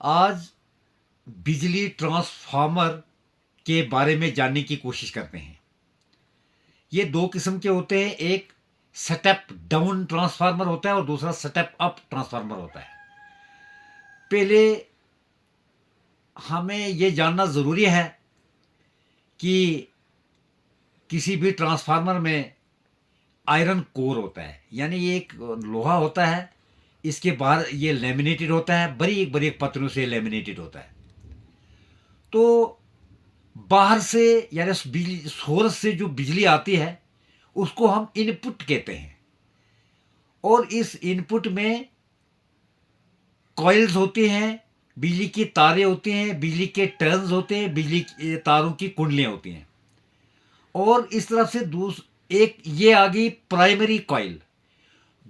आज बिजली ट्रांसफार्मर के बारे में जानने की कोशिश करते हैं। ये दो किस्म के होते हैं, एक स्टेप डाउन ट्रांसफार्मर होता है और दूसरा स्टेप अप ट्रांसफार्मर होता है। पहले हमें ये जानना ज़रूरी है कि किसी भी ट्रांसफार्मर में आयरन कोर होता है, यानी ये एक लोहा होता है। इसके बाहर ये लेमिनेटेड होता है, बारीक बारीक पत्रों से लेमिनेटेड होता है। तो बाहर से यानी बिजली सोर्स से जो बिजली आती है उसको हम इनपुट कहते हैं, और इस इनपुट में कॉइल्स होते हैं, बिजली की तारें होती हैं, बिजली के टर्न्स होते हैं, बिजली की तारों की कुंडलियां होती हैं। और इस तरफ से एक ये आ गई प्राइमरी कॉइल।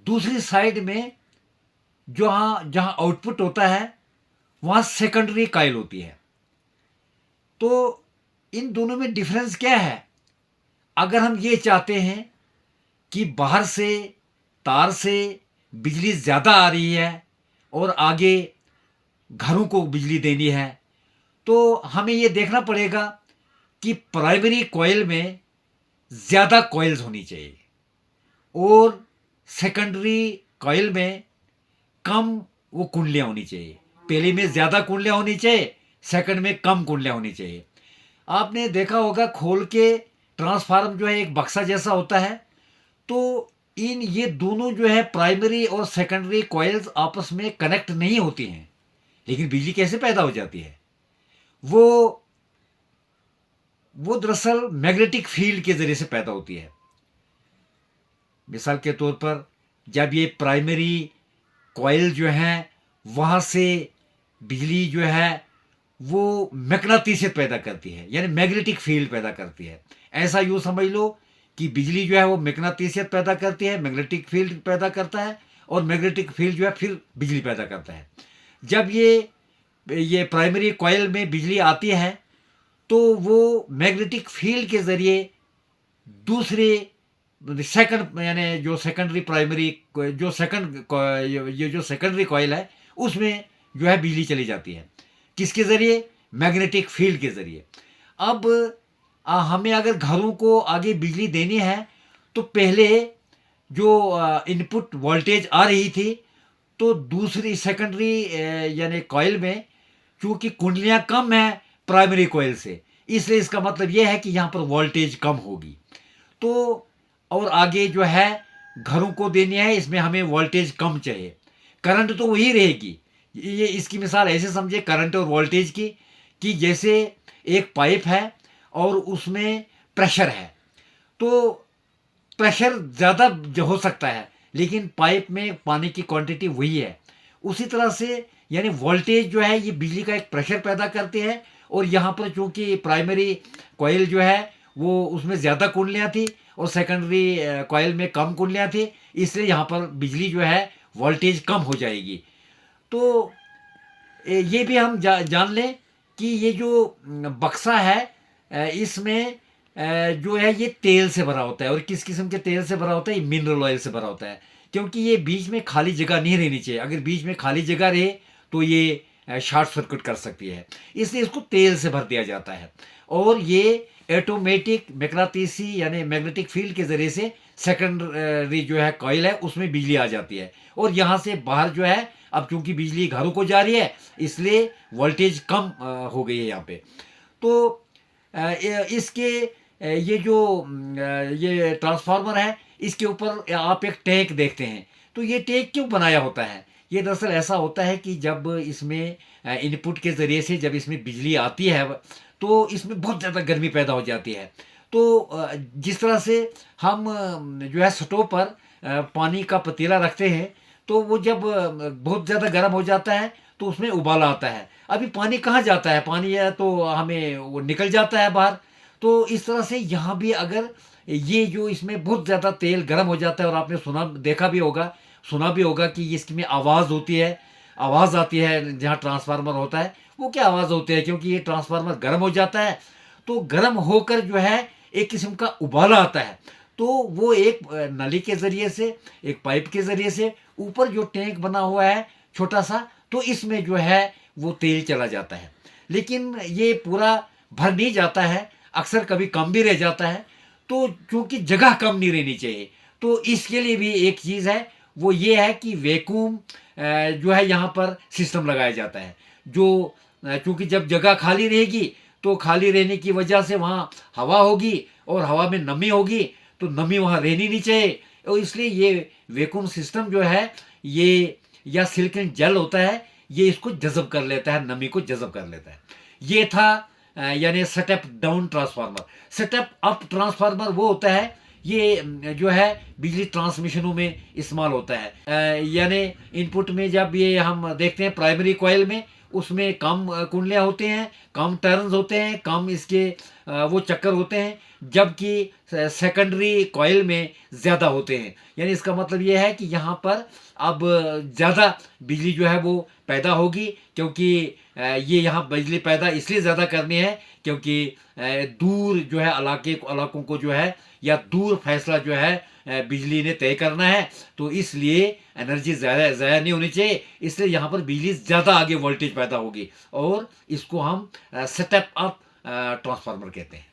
दूसरी साइड में जहां जहां आउटपुट होता है वहां सेकेंडरी कॉइल होती है। तो इन दोनों में डिफरेंस क्या है? अगर हम ये चाहते हैं कि बाहर से तार से बिजली ज़्यादा आ रही है और आगे घरों को बिजली देनी है, तो हमें ये देखना पड़ेगा कि प्राइमरी कॉइल में ज़्यादा कॉइल्स होनी चाहिए और सेकेंडरी कॉइल में कम वो कुंडलियाँ होनी चाहिए। पहले में ज़्यादा कुंडलियाँ होनी चाहिए, सेकंड में कम कुंडलियाँ होनी चाहिए। आपने देखा होगा खोल के ट्रांसफार्मर जो है एक बक्सा जैसा होता है। तो ये दोनों जो है प्राइमरी और सेकेंडरी कॉइल्स आपस में कनेक्ट नहीं होती हैं, लेकिन बिजली कैसे पैदा हो जाती है? वो वो दरअसल मैग्नेटिक फील्ड के जरिए से पैदा होती है। मिसाल के तौर पर जब ये प्राइमरी कॉइल जो है वहां से बिजली जो है वो मैग्नेटिसियत पैदा करती है, यानी मैग्नेटिक फील्ड पैदा करती है। ऐसा यूँ समझ लो कि बिजली जो है वो मैग्नेटिसियत पैदा करती है, मैग्नेटिक फील्ड पैदा करता है, और मैग्नेटिक फील्ड जो है फिर बिजली पैदा करता है। जब ये प्राइमरी कॉइल में बिजली आती है तो वो मैग्नेटिक फील्ड के ज़रिए दूसरे सेकंड यानी जो सेकेंडरी प्राइमरी जो सेकंड ये जो सेकेंडरी कॉइल है उसमें जो है बिजली चली जाती है। किसके ज़रिए? मैग्नेटिक फील्ड के ज़रिए। अब हमें अगर घरों को आगे बिजली देनी है तो पहले जो इनपुट वोल्टेज आ रही थी, तो दूसरी सेकेंडरी यानी कॉइल में चूंकि कुंडलियां कम है प्राइमरी कॉइल से, इसलिए इसका मतलब यह है कि यहाँ पर वोल्टेज कम होगी। तो और आगे जो है घरों को देनी है, इसमें हमें वोल्टेज कम चाहिए। करंट तो वही रहेगी। ये इसकी मिसाल ऐसे समझे करंट और वोल्टेज की, कि जैसे एक पाइप है और उसमें प्रेशर है, तो प्रेशर ज़्यादा हो सकता है लेकिन पाइप में पानी की क्वांटिटी वही है। उसी तरह से यानी वोल्टेज जो है ये बिजली का एक प्रेशर पैदा करते हैं, और यहाँ पर चूंकि प्राइमरी कॉइल जो है वो उसमें ज़्यादा कुंडलियाँ थी और सेकेंडरी कॉइल में कम कुंडलियाँ थी, इसलिए यहाँ पर बिजली जो है वोल्टेज कम हो जाएगी। तो ये भी हम जान लें कि ये जो बक्सा है इसमें जो है ये तेल से भरा होता है। और किस किस्म के तेल से भरा होता है? ये मिनरल ऑयल से भरा होता है, क्योंकि ये बीच में खाली जगह नहीं रहनी चाहिए। अगर बीच में खाली जगह रहे तो ये शॉर्ट सर्किट कर सकती है, इसलिए इसको तेल से भर दिया जाता है। और ये ऑटोमेटिक मैग्नेटिसी यानी मैग्नेटिक फील्ड के ज़रिए से सेकेंडरी जो है कॉइल है उसमें बिजली आ जाती है, और यहाँ से बाहर जो है अब चूंकि बिजली घरों को जा रही है इसलिए वोल्टेज कम हो गई है यहाँ पे। तो इसके ये जो ये ट्रांसफार्मर है इसके ऊपर आप एक टैंक देखते हैं। तो ये टैंक क्यों बनाया होता है? ये दरअसल ऐसा होता है कि जब इसमें इनपुट के ज़रिए से जब इसमें बिजली आती है तो इसमें बहुत ज़्यादा गर्मी पैदा हो जाती है। तो जिस तरह से हम जो है स्टोव पर पानी का पतीला रखते हैं, तो वो जब बहुत ज़्यादा गर्म हो जाता है तो उसमें उबाल आता है। अभी पानी कहाँ जाता है? पानी है तो हमें वो निकल जाता है बाहर। तो इस तरह से यहाँ भी अगर ये जो इसमें बहुत ज़्यादा तेल गर्म हो जाता है, और आपने देखा भी होगा, सुना भी होगा कि इसमें आवाज़ होती है, आवाज़ आती है जहाँ ट्रांसफार्मर होता है। वो क्या आवाज़ होती है? क्योंकि ये ट्रांसफार्मर गर्म हो जाता है, तो गर्म होकर जो है एक किस्म का उबाला आता है। तो वो एक नली के ज़रिए से, एक पाइप के ज़रिए से ऊपर जो टैंक बना हुआ है छोटा सा, तो इसमें जो है वो तेल चला जाता है। लेकिन ये पूरा भर नहीं जाता है, अक्सर कभी कम भी रह जाता है। तो क्योंकि जगह कम नहीं रहनी चाहिए, तो इसके लिए भी एक चीज़ है, वो ये है कि वैक्यूम जो है यहाँ पर सिस्टम लगाया जाता है। जो क्योंकि जब जगह खाली रहेगी तो खाली रहने की वजह से वहाँ हवा होगी और हवा में नमी होगी, तो नमी वहाँ रहनी नहीं चाहिए, और इसलिए ये वैक्यूम सिस्टम जो है ये, या सिलिकॉन जेल होता है, ये इसको जज़ब कर लेता है, नमी को जज़ब कर लेता है। ये था यानी step down transformer. Step up transformer वो होता है, ये जो है बिजली ट्रांसमिशनों में इस्तेमाल होता है। यानी इनपुट में जब ये हम देखते हैं प्राइमरी कॉइल में, उसमें कम कुंडलियाँ होते हैं, कम टर्न्स होते हैं, कम इसके वो चक्कर होते हैं, जबकि सेकेंडरी कॉइल में ज़्यादा होते हैं। यानी इसका मतलब ये है कि यहाँ पर अब ज़्यादा बिजली जो है वो पैदा होगी, क्योंकि ये यहाँ बिजली पैदा इसलिए ज़्यादा करनी है क्योंकि दूर जो है इलाकों को जो है, या दूर फैसला जो है बिजली ने तय करना है, तो इसलिए एनर्जी ज़्यादा ज़ाया नहीं होनी चाहिए, इसलिए यहाँ पर बिजली ज़्यादा आगे वोल्टेज पैदा होगी, और इसको हम स्टेप अप ट्रांसफार्मर कहते हैं।